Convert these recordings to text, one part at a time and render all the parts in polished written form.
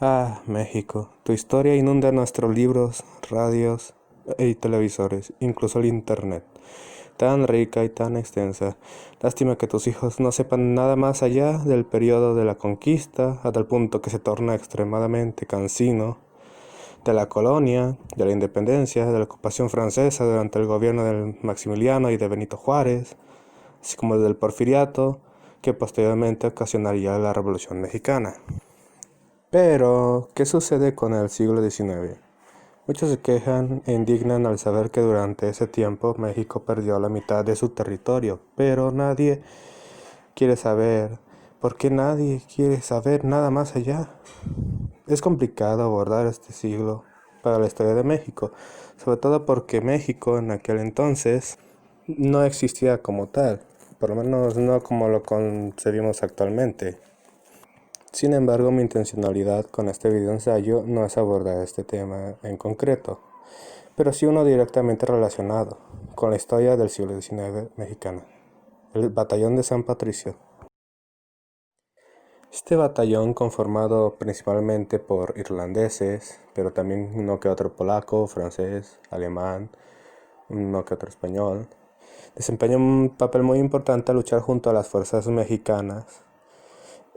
Ah, México, tu historia inunda nuestros libros, radios y televisores, incluso el internet. Tan rica y tan extensa. Lástima que tus hijos no sepan nada más allá del periodo de la conquista, a tal punto que se torna extremadamente cansino, de la colonia, de la independencia, de la ocupación francesa durante el gobierno de Maximiliano y de Benito Juárez, así como del porfiriato, que posteriormente ocasionaría la Revolución Mexicana. Pero, ¿qué sucede con el siglo XIX? Muchos se quejan e indignan al saber que durante ese tiempo México perdió la mitad de su territorio, pero nadie quiere saber. ¿Por qué nadie quiere saber nada más allá? Es complicado abordar este siglo para la historia de México, sobre todo porque México en aquel entonces no existía como tal, por lo menos no como lo concebimos actualmente. Sin embargo, mi intencionalidad con este video ensayo no es abordar este tema en concreto, pero sí uno directamente relacionado con la historia del siglo XIX mexicana, el Batallón de San Patricio. Este batallón, conformado principalmente por irlandeses, pero también uno que otro polaco, francés, alemán, uno que otro español, desempeña un papel muy importante al luchar junto a las fuerzas mexicanas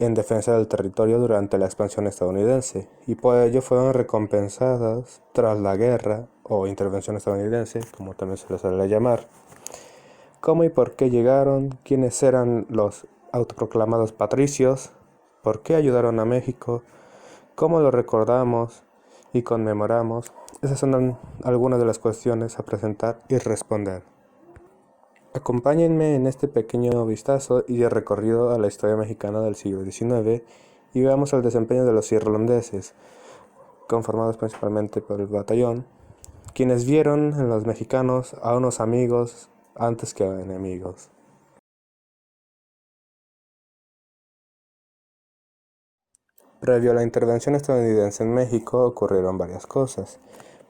en defensa del territorio durante la expansión estadounidense, y por ello fueron recompensadas tras la guerra o intervención estadounidense, como también se les suele llamar. ¿Cómo y por qué llegaron? ¿Quiénes eran los autoproclamados patricios? ¿Por qué ayudaron a México? ¿Cómo lo recordamos y conmemoramos? Esas son algunas de las cuestiones a presentar y responder. Acompáñenme en este pequeño vistazo y de recorrido a la historia mexicana del siglo XIX y veamos el desempeño de los irlandeses, conformados principalmente por el batallón, quienes vieron en los mexicanos a unos amigos antes que a enemigos. Previo a la intervención estadounidense en México ocurrieron varias cosas.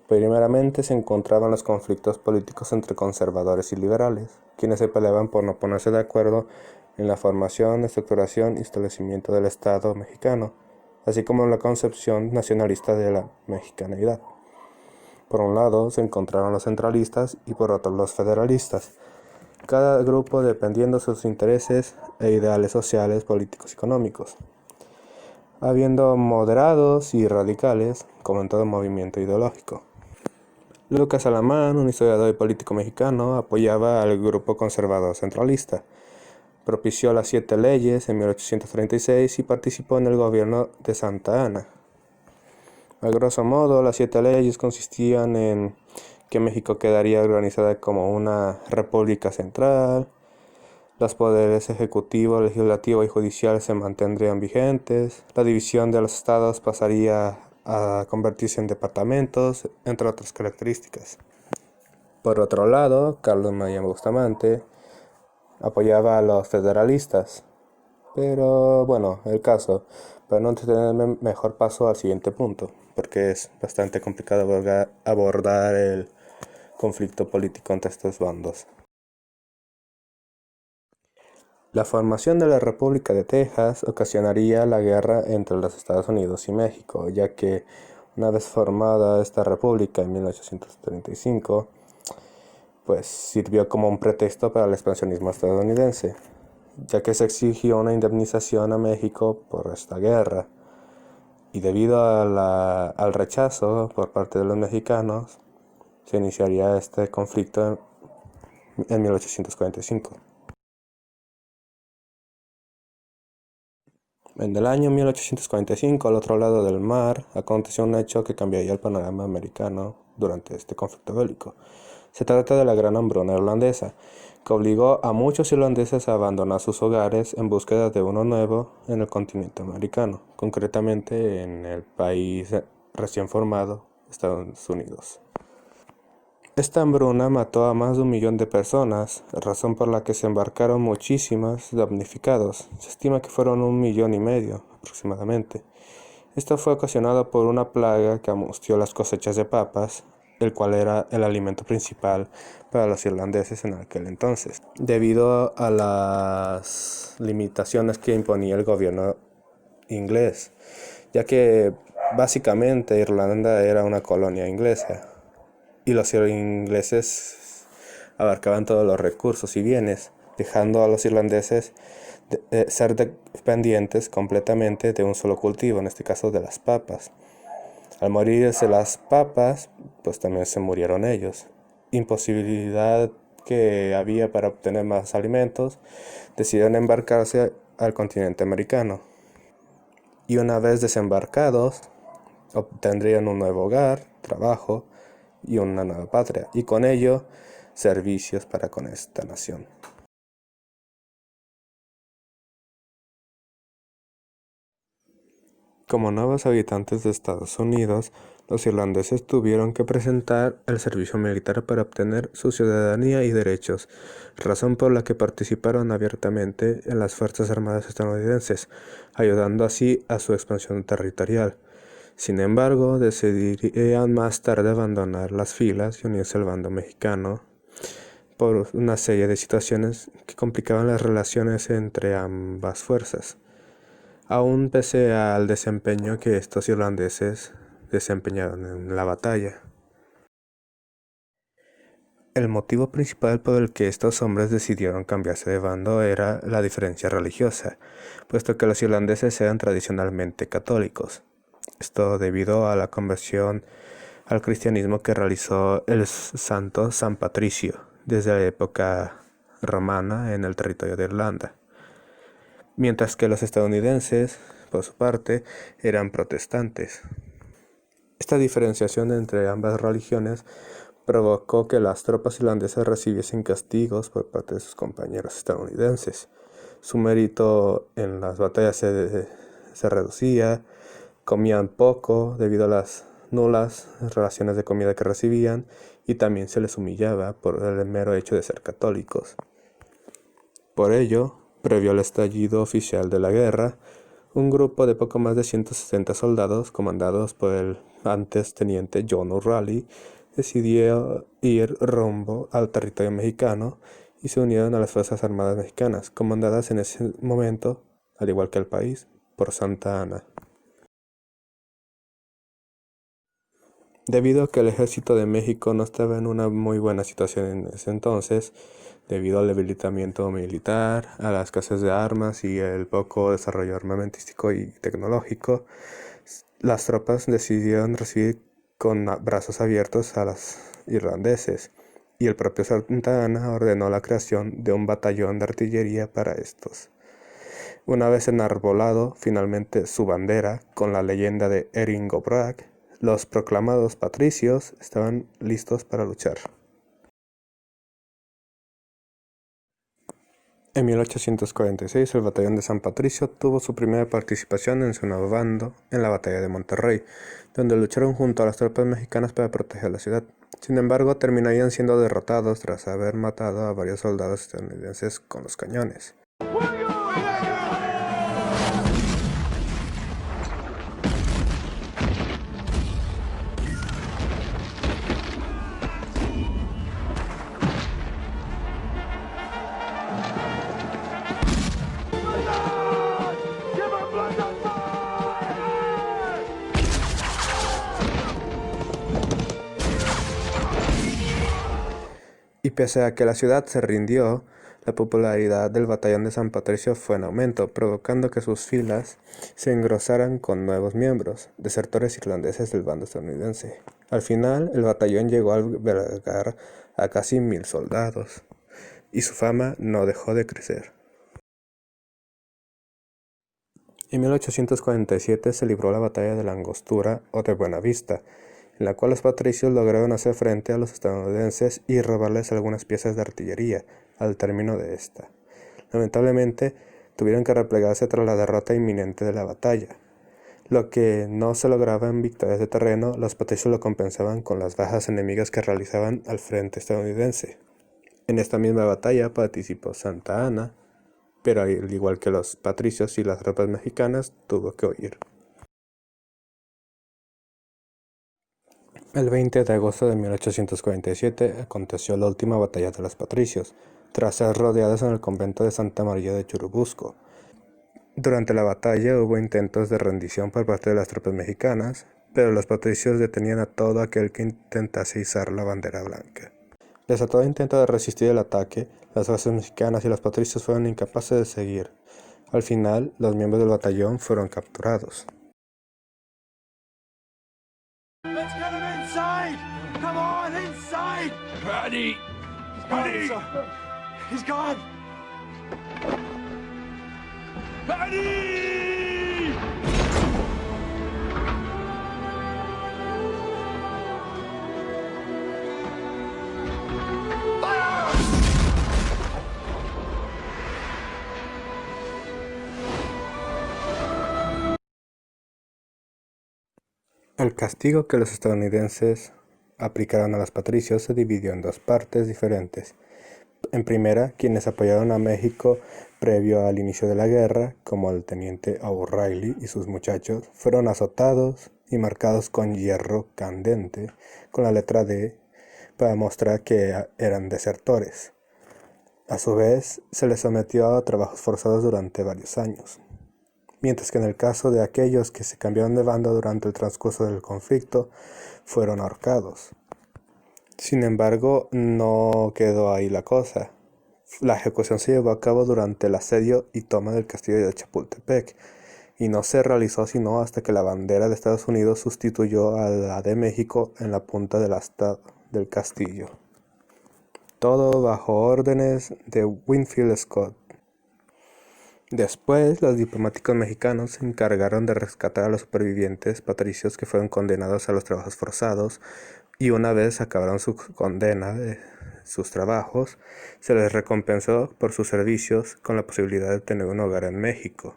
Primeramente se encontraban los conflictos políticos entre conservadores y liberales, quienes se peleaban por no ponerse de acuerdo en la formación, estructuración y establecimiento del Estado mexicano, así como en la concepción nacionalista de la mexicanidad. Por un lado se encontraron los centralistas y por otro los federalistas, cada grupo dependiendo de sus intereses e ideales sociales, políticos y económicos, habiendo moderados y radicales, como en todo movimiento ideológico. Lucas Alamán, un historiador y político mexicano, apoyaba al grupo conservador centralista. Propició las 7 leyes en 1836 y participó en el gobierno de Santa Anna. A grosso modo, las 7 leyes consistían en que México quedaría organizada como una república central, los poderes ejecutivo, legislativo y judicial se mantendrían vigentes, la división de los estados pasaría a convertirse en departamentos, entre otras características. Por otro lado, Carlos María Bustamante apoyaba a los federalistas, pero bueno, el caso, para no entretenerme, mejor paso al siguiente punto, porque es bastante complicado abordar el conflicto político entre estos bandos. La formación de la República de Texas ocasionaría la guerra entre los Estados Unidos y México, ya que una vez formada esta república en 1835, pues sirvió como un pretexto para el expansionismo estadounidense, ya que se exigió una indemnización a México por esta guerra, y debido al rechazo por parte de los mexicanos, se iniciaría este conflicto en 1845. En el año 1845, al otro lado del mar, aconteció un hecho que cambiaría el panorama americano durante este conflicto bélico. Se trata de la Gran Hambruna Irlandesa, que obligó a muchos irlandeses a abandonar sus hogares en búsqueda de uno nuevo en el continente americano, concretamente en el país recién formado, Estados Unidos. Esta hambruna mató a más de 1 millón de personas, razón por la que se embarcaron muchísimas damnificados. Se estima que fueron 1,5 millones aproximadamente. Esto fue ocasionado por una plaga que amustió las cosechas de papas, el cual era el alimento principal para los irlandeses en aquel entonces, debido a las limitaciones que imponía el gobierno inglés, ya que Básicamente, Irlanda era una colonia inglesa y los ingleses abarcaban todos los recursos y bienes, dejando a los irlandeses ser dependientes completamente de un solo cultivo, en este caso de las papas. Al morirse las papas, pues también se murieron ellos. Imposibilidad que había para obtener más alimentos, decidieron embarcarse al continente americano. Y una vez desembarcados, obtendrían un nuevo hogar, trabajo y una nueva patria, y con ello servicios para con esta nación. Como nuevos habitantes de Estados Unidos, los irlandeses tuvieron que presentar el servicio militar para obtener su ciudadanía y derechos, razón por la que participaron abiertamente en las Fuerzas Armadas estadounidenses, ayudando así a su expansión territorial. Sin embargo, decidirían más tarde abandonar las filas y unirse al bando mexicano por una serie de situaciones que complicaban las relaciones entre ambas fuerzas. Aún pese al desempeño que estos irlandeses desempeñaron en la batalla. El motivo principal por el que estos hombres decidieron cambiarse de bando era la diferencia religiosa, puesto que los irlandeses eran tradicionalmente católicos. Esto debido a la conversión al cristianismo que realizó el santo San Patricio desde la época romana en el territorio de Irlanda, mientras que los estadounidenses, por su parte, eran protestantes. Esta diferenciación entre ambas religiones provocó que las tropas irlandesas recibiesen castigos por parte de sus compañeros estadounidenses. Su mérito en las batallas se reducía, comían poco debido a las nulas raciones de comida que recibían y también se les humillaba por el mero hecho de ser católicos. Por ello, previo al estallido oficial de la guerra, un grupo de poco más de 160 soldados, comandados por el antes teniente John O'Reilly, decidió ir rumbo al territorio mexicano y se unieron a las Fuerzas Armadas Mexicanas, comandadas en ese momento, al igual que el país, por Santa Anna. Debido a que el ejército de México no estaba en una muy buena situación en ese entonces, debido al debilitamiento militar, a la escasez de armas y el poco desarrollo armamentístico y tecnológico, las tropas decidieron recibir con brazos abiertos a los irlandeses, y el propio Santa Anna ordenó la creación de un batallón de artillería para estos. Una vez enarbolado finalmente su bandera con la leyenda de Erin go Bragh, los proclamados patricios estaban listos para luchar. En 1846, el batallón de San Patricio tuvo su primera participación en su nuevo bando en la batalla de Monterrey, donde lucharon junto a las tropas mexicanas para proteger la ciudad. Sin embargo, terminarían siendo derrotados tras haber matado a varios soldados estadounidenses con los cañones. Y pese a que la ciudad se rindió, la popularidad del batallón de San Patricio fue en aumento, provocando que sus filas se engrosaran con nuevos miembros, desertores irlandeses del bando estadounidense. Al final, el batallón llegó a albergar a casi 1000 soldados, y su fama no dejó de crecer. En 1847 se libró la batalla de la Angostura o de Buenavista, en la cual los patricios lograron hacer frente a los estadounidenses y robarles algunas piezas de artillería al término de esta. Lamentablemente, tuvieron que replegarse tras la derrota inminente de la batalla. Lo que no se lograba en victorias de terreno, los patricios lo compensaban con las bajas enemigas que realizaban al frente estadounidense. En esta misma batalla participó Santa Anna, pero al igual que los patricios y las tropas mexicanas, tuvo que huir. El 20 de agosto de 1847 aconteció la última batalla de los patricios, tras ser rodeados en el convento de Santa María de Churubusco. Durante la batalla hubo intentos de rendición por parte de las tropas mexicanas, pero los patricios detenían a todo aquel que intentase izar la bandera blanca. Pese a todo intento de resistir el ataque, las fuerzas mexicanas y los patricios fueron incapaces de seguir. Al final, los miembros del batallón fueron capturados. Let's get him inside! Come on, inside! Paddy! Paddy! He's gone! Paddy! El castigo que los estadounidenses aplicaron a los patricios se dividió en dos partes diferentes. En primera, quienes apoyaron a México previo al inicio de la guerra, como el teniente O'Reilly y sus muchachos, fueron azotados y marcados con hierro candente, con la letra D, para mostrar que eran desertores. A su vez, se les sometió a trabajos forzados durante varios años. Mientras que en el caso de aquellos que se cambiaron de banda durante el transcurso del conflicto, fueron ahorcados. Sin embargo, no quedó ahí la cosa. La ejecución se llevó a cabo durante el asedio y toma del castillo de Chapultepec, y no se realizó sino hasta que la bandera de Estados Unidos sustituyó a la de México en la punta del asta del castillo. Todo bajo órdenes de Winfield Scott. Después, los diplomáticos mexicanos se encargaron de rescatar a los supervivientes patricios que fueron condenados a los trabajos forzados, y una vez acabaron su condena de sus trabajos, se les recompensó por sus servicios con la posibilidad de tener un hogar en México.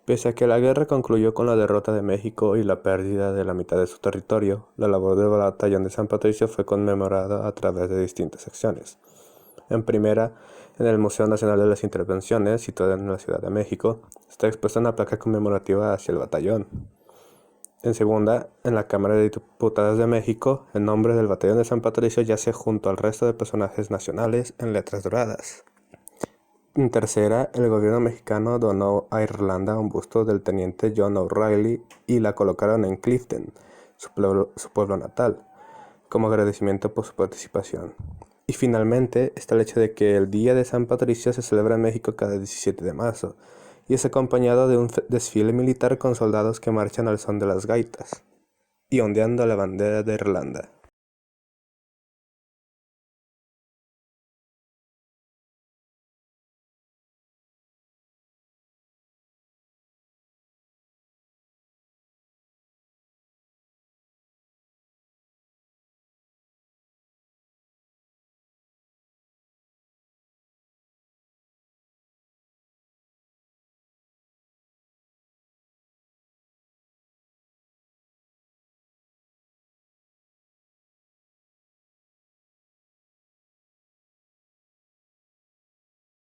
Pese a que la guerra concluyó con la derrota de México y la pérdida de la mitad de su territorio, la labor del Batallón de San Patricio fue conmemorada a través de distintas acciones. En primera, en el Museo Nacional de las Intervenciones, situado en la Ciudad de México, está expuesta una placa conmemorativa hacia el batallón. En segunda, en la Cámara de Diputados de México, el nombre del Batallón de San Patricio yace junto al resto de personajes nacionales en letras doradas. En tercera, el gobierno mexicano donó a Irlanda un busto del teniente John O'Reilly y la colocaron en Clifton, su pueblo natal, como agradecimiento por su participación. Y finalmente está el hecho de que el Día de San Patricio se celebra en México cada 17 de marzo y es acompañado de un desfile militar con soldados que marchan al son de las gaitas y ondeando la bandera de Irlanda.